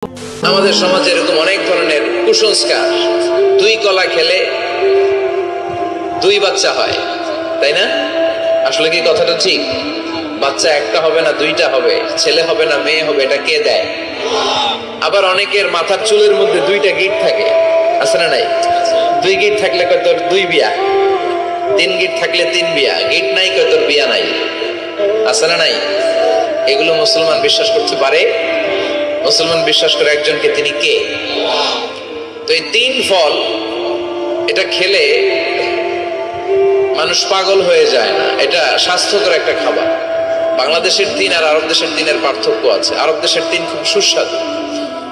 আমাদের সমাজে এরকম অনেক ধরনের কুসংস্কার। দুই কলা খেলে দুই বাচ্চা হয়, তাই না? আসলে কি কথাটা ঠিক? বাচ্চা একটা হবে না দুইটা হবে, ছেলে হবে না মেয়ে হবে, এটা কে দেয়? আবার অনেকের মাথার চুলের মধ্যে দুইটা গিট থাকে, আছে না নাই? দুই গিট থাকলে কয় তোর দুই বিয়া, তিন গিট থাকলে তিন বিয়া, গিট নাই কয় তোর বিয়া নাই, আছে না নাই? এগুলো মুসলমান বিশ্বাস করতে পারে? মুসলমান বিশ্বাস করে একজনকে, তিনি কে? তো এই তিন ফল এটা খেলে মানুষ পাগল হয়ে যায় না, এটা স্বাস্থ্যকর একটা খাবার। বাংলাদেশের তিন আর আরব দেশের তিনের পার্থক্য আছে। আরব দেশের তিন খুব সুস্বাদু।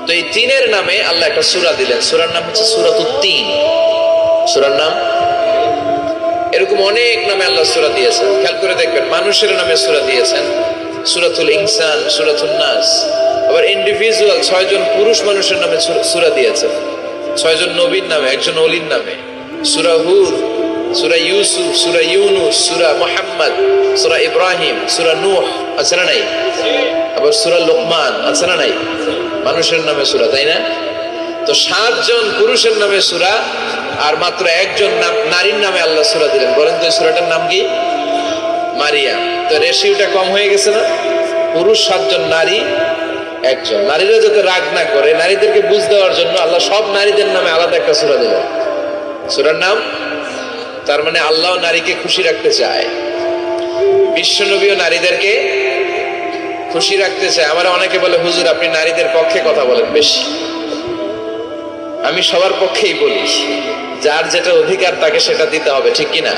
তো এই তিনের নামে আল্লাহ একটা সূরা দিলেন, সূরার নাম হচ্ছে সূরাতুত তিন। সূরার নাম এরকম অনেক নামে আল্লাহ সূরা দিয়েছেন, খেয়াল করে দেখবেন। মানুষের নামে সূরা দিয়েছেন, সূরাতুল ইনসান, সূরাতুন নাস। আবার ইন্ডিভিজুয়াল 6 জন পুরুষ মানুষের নামে সূরা দিয়েছেন, 6 জন নবীর নামে, একজন ওলির নামে। সূরা হুদ, সূরা ইউসুফ, সূরা ইউনুস, সূরা মুহাম্মদ, সূরা ইব্রাহিম, সূরা নূহ, আছে না নাই? আবার সূরা লোকমান, আছে না নাই? মানুষের নামে সূরা, তাই না? তো 7 জন পুরুষের নামে সূরা আর মাত্র একজন নারীর নামে আল্লাহ সূরা দিলেন। বলেন তো এই সূরাটার নাম কি? মারিয়াম। তো রেশিওটা কম হয়ে গেছে না? পুরুষ 7 জন, নারী একজন। নারীরা যাতে রাগ না করে, নারীদেরকে বুঝ দেওয়ার জন্য আল্লাহ সব নারীদের নামে আলাদা একটা সূরা দিলেন। সূরার নাম, তার মানে আল্লাহ নারীকে খুশি রাখতে চায়, বিশ্বনবীও নারীদেরকে খুশি রাখতে চায়। আমার অনেকে বলে, হুজুর আপনি নারীদের পক্ষে কথা বলেন বেশি। আমি সবার পক্ষেই বলি, যার যেটা অধিকার তাকে সেটা দিতে হবে, ঠিক কিনা?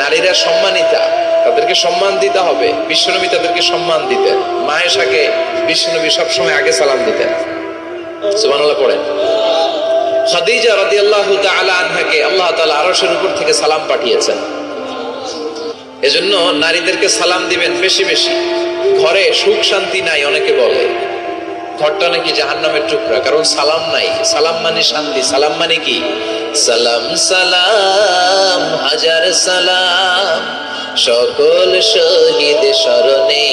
নারীরা সম্মানিতা, তাদেরকে সম্মান দিতে হবে। বিশ্বনবী তাদেরকে সম্মান দিতেন। মা আয়েশাকে বিশ্বনবী সবসময় আগে সালাম দিতেন। সুবহানাল্লাহ পড়েন। খাদিজা রাদিয়াল্লাহু তাআলা আনহাকে আল্লাহ তাআলা আরশের উপর থেকে সালাম পাঠিয়েছেন। এজন্য নারীদেরকে সালাম দিবেন বেশি বেশি। ঘরে সুখ শান্তি নাই, অনেকে বলে ঘরটা নাকি জাহান্নামের টুকরা, কারণ সালাম নাই। সালাম মানে শান্তি। সালাম মানে কি? সালাম সালাম হাজার সালাম সকল শহীদ স্মরণে,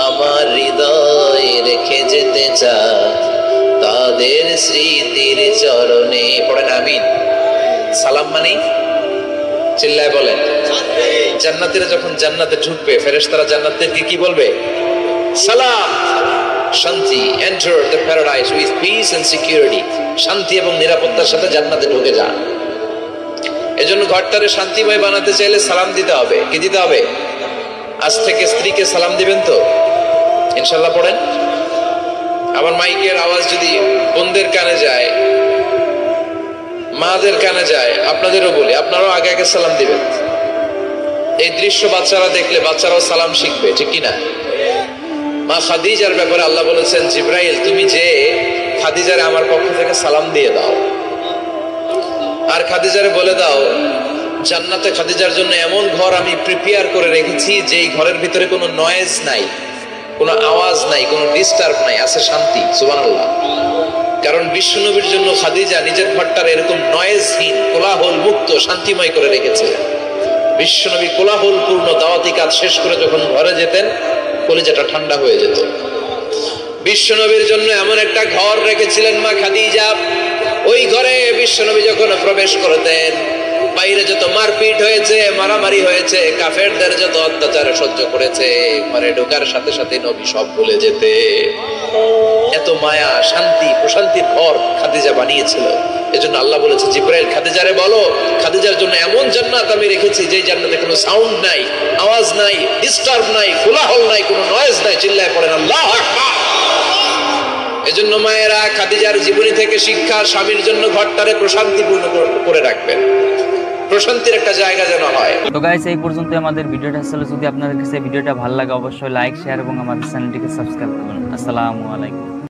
আমার হৃদয়ে রেখে যেতে চাই তাদের স্মৃতির চরণে। পড়েন আমিন। সালাম মানে, চিল্লায় বলেন। জান্নাতীরা যখন জান্নাতে ঢুকবে, ফেরেশতারা জান্নাতীদেরকে কি বলবে? সালাম, শান্তি। Enter the paradise with peace and security. শান্তি এবং নিরাপত্তার সাথে জান্নাতে ঢুকে যান। এজন্য ঘরটারে শান্তিময় বানাতে চাইলে সালাম দিতে হবে। কি দিতে হবে? আজ থেকে স্ত্রীকে সালাম দিবেন তো ইনশাআল্লাহ। পড়েন। আমার মাইকের আওয়াজ যদি বোনদের কানে যায়, মাদের কানে যায়, আপনাদেরও বলি, আপনারাও আগে আগে সালাম দিবেন। এই দৃশ্য বাচ্চারা দেখলে বাচ্চারাও সালাম শিখবে, ঠিক কিনা? মা খাদিজার ব্যাপারে আল্লাহ বলেছেন, জিব্রাইল তুমি যে খাদিজারে আমার পক্ষ থেকে সালাম দিয়ে দাও, আর খাদিজারে বলে দাও জান্নাতে খাদিজার জন্য এমন ঘর আমি প্রিপেয়ার করে রেখেছি যেই ঘরের ভিতরে কোনো নয়েজ নাই, কোনো আওয়াজ নাই, কোনো ডিস্টার্ব নাই, আছে শান্তি। সুবহানাল্লাহ। কারণ বিশ্বনবীর জন্য খাদিজা নিজের ঘরটার এরকম নয়েজহীন, কোলাহল মুক্ত, শান্তিময় করে রেখেছে। বিশ্বনবী কোলাহল পূর্ণ দাওয়াতি কাজ শেষ করে যখন ঘরে যেতেন, কলিজাটা ঠান্ডা হয়ে যেত। বিশ্বনবীর জন্য এমন একটা ঘর রেখেছিলেন মা খাদিজা, ওই ঘরে বিশ্বনবী যখন প্রবেশ করতেন, বাইরে যত মারপিট হয়েছে, মারামারি হয়েছে, কাফেরদের যত অত্যাচার সহ্য করেছে, ঘরে ঢোকার সাথে সাথে নবী সব ভুলে যেতে। এত মায়া, শান্তি, প্রশান্তির ঘর খাদিজা বানিয়েছিল। এজন্য আল্লাহ বলেছে, জিব্রাইল খাদিজারে বলো, খাদিজার জন্য এমন জান্নাত আমি রেখেছি যে জান্নাতে কোনো সাউন্ড নাই, আওয়াজ নাই, ডিস্টার্ব নাই, কোলাহল নাই, কোনো নয়েজ নাই। চিল্লায় পড়েন আল্লাহু আকবার। এজন্য মায়েরা খাদিজার জীবনী থেকে শিক্ষা, স্বামীর জন্য ঘরটারে প্রশান্তিপূর্ণ করে রাখবেন, প্রশান্তির একটা জায়গা যেন হয়। তো গাইস, এই পর্যন্ত আমাদের ভিডিওটা ছিল। যদি আপনাদের কাছে ভিডিওটা ভালো লাগে অবশ্যই লাইক, শেয়ার এবং আমাদের চ্যানেলটিকে সাবস্ক্রাইব করুন। আসসালামু আলাইকুম।